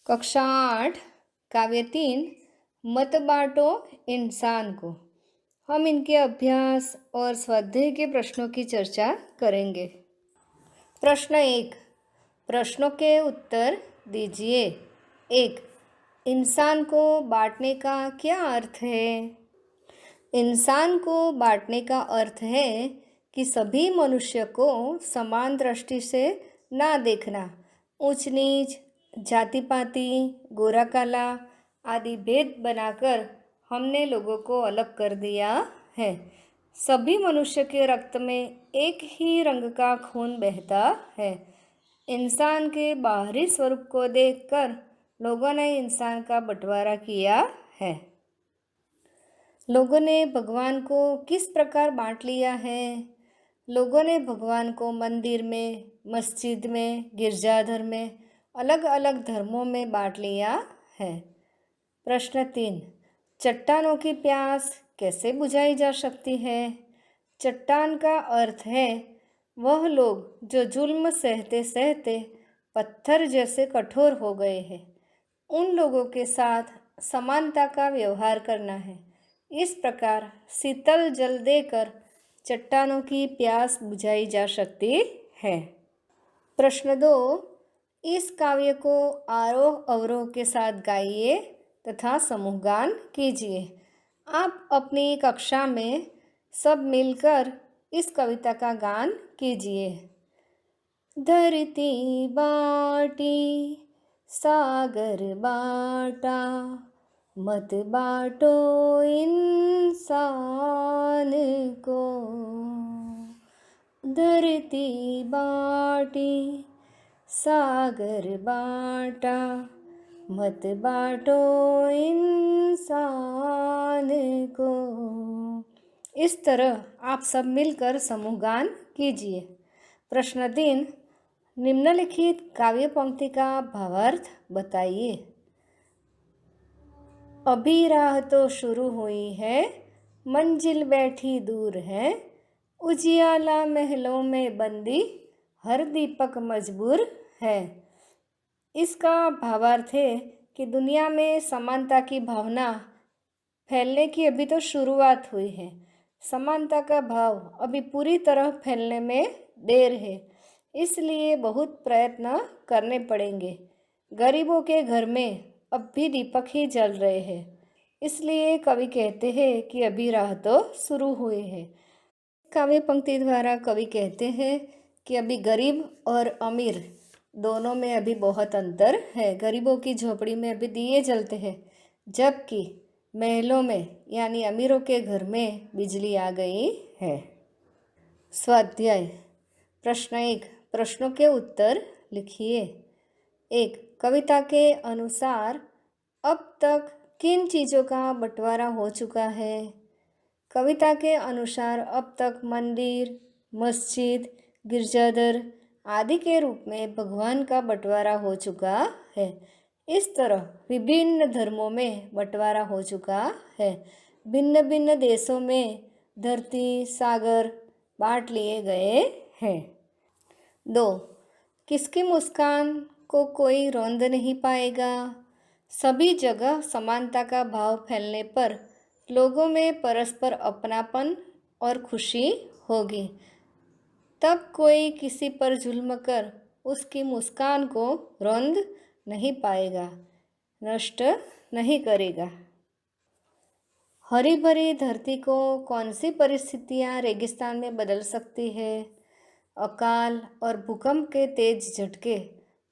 कक्षा 8 काव्य 3 मत बांटो इंसान को। हम इनके अभ्यास और स्वाध्याय के प्रश्नों की चर्चा करेंगे। प्रश्न 1, प्रश्नों के उत्तर दीजिए। 1, इंसान को बांटने का क्या अर्थ है? इंसान को बांटने का अर्थ है कि सभी मनुष्य को समान दृष्टि से ना देखना। ऊंच नीच, जाति पाति, गोरा काला आदि भेद बनाकर हमने लोगों को अलग कर दिया है। सभी मनुष्य के रक्त में एक ही रंग का खून बहता है। इंसान के बाहरी स्वरूप को देखकर लोगों ने इंसान का बंटवारा किया है। लोगों ने भगवान को किस प्रकार बांट लिया है? लोगों ने भगवान को मंदिर में, मस्जिद में, गिरजाघर में, अलग अलग धर्मों में बांट लिया है। प्रश्न 3, चट्टानों की प्यास कैसे बुझाई जा सकती है? चट्टान का अर्थ है वह लोग जो जुल्म सहते सहते पत्थर जैसे कठोर हो गए हैं। उन लोगों के साथ समानता का व्यवहार करना है। इस प्रकार शीतल जल देकर चट्टानों की प्यास बुझाई जा सकती है। प्रश्न 2, इस काव्य को आरोह अवरोह के साथ गाइए तथा समूह गान कीजिए। आप अपनी कक्षा में सब मिलकर इस कविता का गान कीजिए। धरती बाटी, सागर बाटा, मत बाटो इंसान को। धरती बाटी, सागर बाटा, मत बाटो इंसान को। इस तरह आप सब मिलकर समूह गान कीजिए। प्रश्न 3, निम्नलिखित काव्य पंक्ति का भावार्थ बताइए। अभी राह तो शुरू हुई है, मंजिल बैठी दूर है। उजियाला महलों में बंदी, हर दीपक मजबूर है। इसका भावार्थ है कि दुनिया में समानता की भावना फैलने की अभी तो शुरुआत हुई है। समानता का भाव अभी पूरी तरह फैलने में देर है, इसलिए बहुत प्रयत्न करने पड़ेंगे। गरीबों के घर में अब भी दीपक ही जल रहे हैं, इसलिए कवि कहते हैं कि अभी राह तो शुरू हुई है। काव्य पंक्ति द्वारा कवि कहते हैं कि अभी गरीब और अमीर दोनों में अभी बहुत अंतर है। गरीबों की झोपड़ी में अभी दिए जलते हैं, जबकि महलों में यानी अमीरों के घर में बिजली आ गई है। स्वाध्याय। प्रश्न 1, प्रश्नों के उत्तर लिखिए। 1, कविता के अनुसार अब तक किन चीज़ों का बंटवारा हो चुका है? कविता के अनुसार अब तक मंदिर, मस्जिद, गिरजाघर आदि के रूप में भगवान का बंटवारा हो चुका है। इस तरह विभिन्न धर्मों में बंटवारा हो चुका है। भिन्न भिन्न देशों में धरती, सागर बांट लिए गए हैं। 2, किसकी मुस्कान को कोई रौंद नहीं पाएगा? सभी जगह समानता का भाव फैलने पर लोगों में परस्पर अपनापन और खुशी होगी। तब कोई किसी पर जुल्म कर उसकी मुस्कान को रौंद नहीं पाएगा, नष्ट नहीं करेगा। हरी भरी धरती को कौन सी परिस्थितियाँ रेगिस्तान में बदल सकती है? अकाल और भूकंप के तेज झटके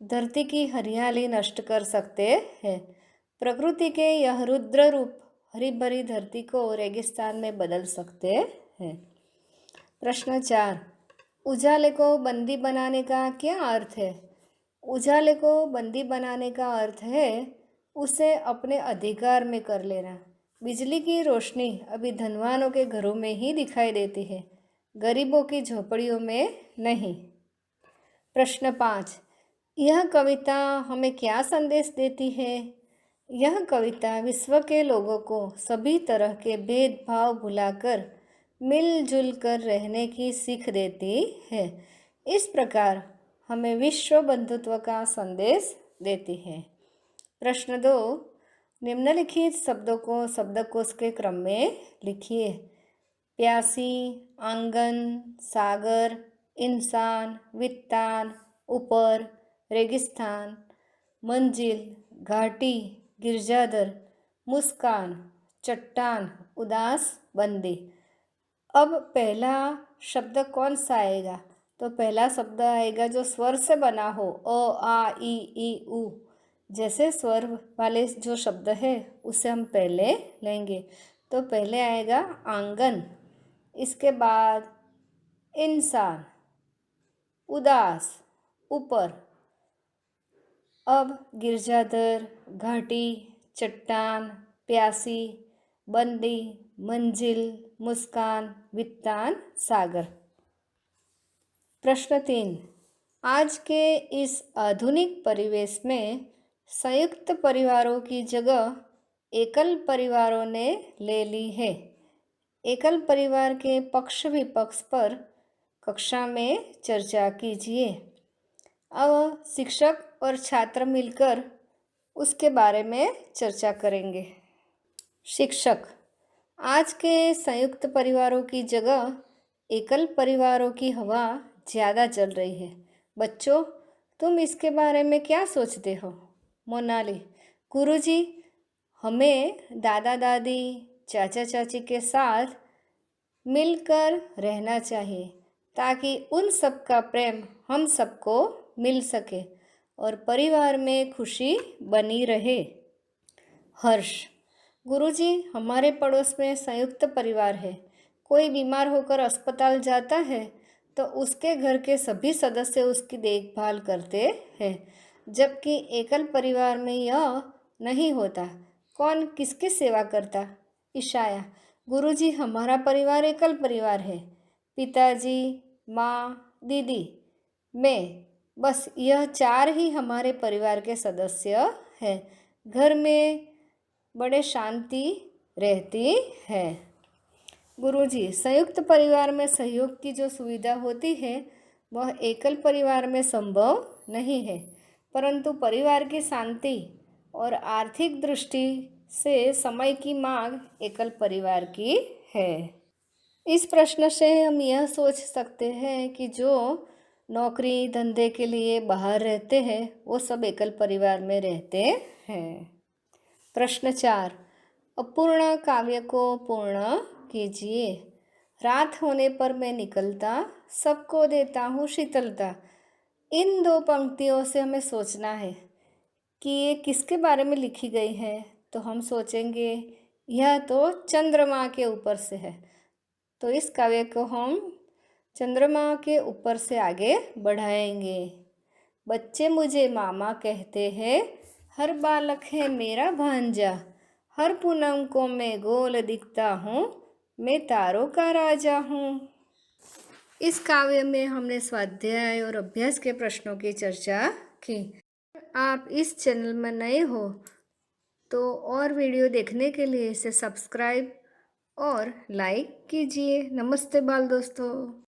धरती की हरियाली नष्ट कर सकते हैं। प्रकृति के यह रुद्र रूप हरी भरी धरती को रेगिस्तान में बदल सकते हैं। प्रश्न 4, उजाले को बंदी बनाने का क्या अर्थ है? उजाले को बंदी बनाने का अर्थ है उसे अपने अधिकार में कर लेना। बिजली की रोशनी अभी धनवानों के घरों में ही दिखाई देती है, गरीबों की झोपड़ियों में नहीं। प्रश्न 5, यह कविता हमें क्या संदेश देती है? यह कविता विश्व के लोगों को सभी तरह के भेदभाव भुलाकर मिलजुल कर रहने की सीख देती है। इस प्रकार हमें विश्व बंधुत्व का संदेश देती है। प्रश्न 2, निम्नलिखित शब्दों को शब्दकोश के क्रम में लिखिए। प्यासी, आंगन, सागर, इंसान, वित्तान, ऊपर, रेगिस्तान, मंजिल, घाटी, गिरजाधर, मुस्कान, चट्टान, उदास, बंदी। अब पहला शब्द कौन सा आएगा? तो पहला शब्द आएगा जो स्वर से बना हो, अ, आ, ई, उ। जैसे स्वर वाले जो शब्द है उसे हम पहले लेंगे। तो पहले आएगा आंगन, इसके बाद इंसान, उदास, ऊपर। अब गिरजाधर, घाटी, चट्टान, प्यासी, बंदी, मंजिल, मुस्कान, वित्तान, सागर। प्रश्न 3, आज के इस आधुनिक परिवेश में संयुक्त परिवारों की जगह एकल परिवारों ने ले ली है। एकल परिवार के पक्ष विपक्ष पर कक्षा में चर्चा कीजिए। अब शिक्षक और छात्र मिलकर उसके बारे में चर्चा करेंगे। शिक्षक, आज के संयुक्त परिवारों की जगह एकल परिवारों की हवा ज़्यादा चल रही है। बच्चों, तुम इसके बारे में क्या सोचते हो? मोनाली, गुरुजी, हमें दादा दादी, चाचा चाची के साथ मिलकर रहना चाहिए ताकि उन सब का प्रेम हम सबको मिल सके और परिवार में खुशी बनी रहे। हर्ष, गुरुजी, हमारे पड़ोस में संयुक्त परिवार है। कोई बीमार होकर अस्पताल जाता है तो उसके घर के सभी सदस्य उसकी देखभाल करते हैं, जबकि एकल परिवार में यह नहीं होता। कौन किसकी सेवा करता? ईशाया, गुरुजी, हमारा परिवार एकल परिवार है। पिताजी, माँ, दीदी, मैं, बस यह 4 ही हमारे परिवार के सदस्य हैं। घर में बड़े शांति रहती है। गुरुजी, संयुक्त परिवार में सहयोग की जो सुविधा होती है वह एकल परिवार में संभव नहीं है, परंतु परिवार की शांति और आर्थिक दृष्टि से समय की मांग एकल परिवार की है। इस प्रश्न से हम यह सोच सकते हैं कि जो नौकरी धंधे के लिए बाहर रहते हैं वो सब एकल परिवार में रहते हैं। प्रश्न 4, अपूर्ण काव्य को पूर्ण कीजिए। रात होने पर मैं निकलता, सबको देता हूँ शीतलता। इन 2 पंक्तियों से हमें सोचना है कि ये किसके बारे में लिखी गई है। तो हम सोचेंगे यह तो चंद्रमा के ऊपर से है, तो इस काव्य को हम चंद्रमा के ऊपर से आगे बढ़ाएंगे। बच्चे मुझे मामा कहते हैं, हर बालक है मेरा भांजा। हर पूनम को मैं गोल दिखता हूँ, मैं तारों का राजा हूँ। इस काव्य में हमने स्वाध्याय और अभ्यास के प्रश्नों की चर्चा की। आप इस चैनल में नए हो तो और वीडियो देखने के लिए इसे सब्सक्राइब और लाइक कीजिए। नमस्ते बाल दोस्तों।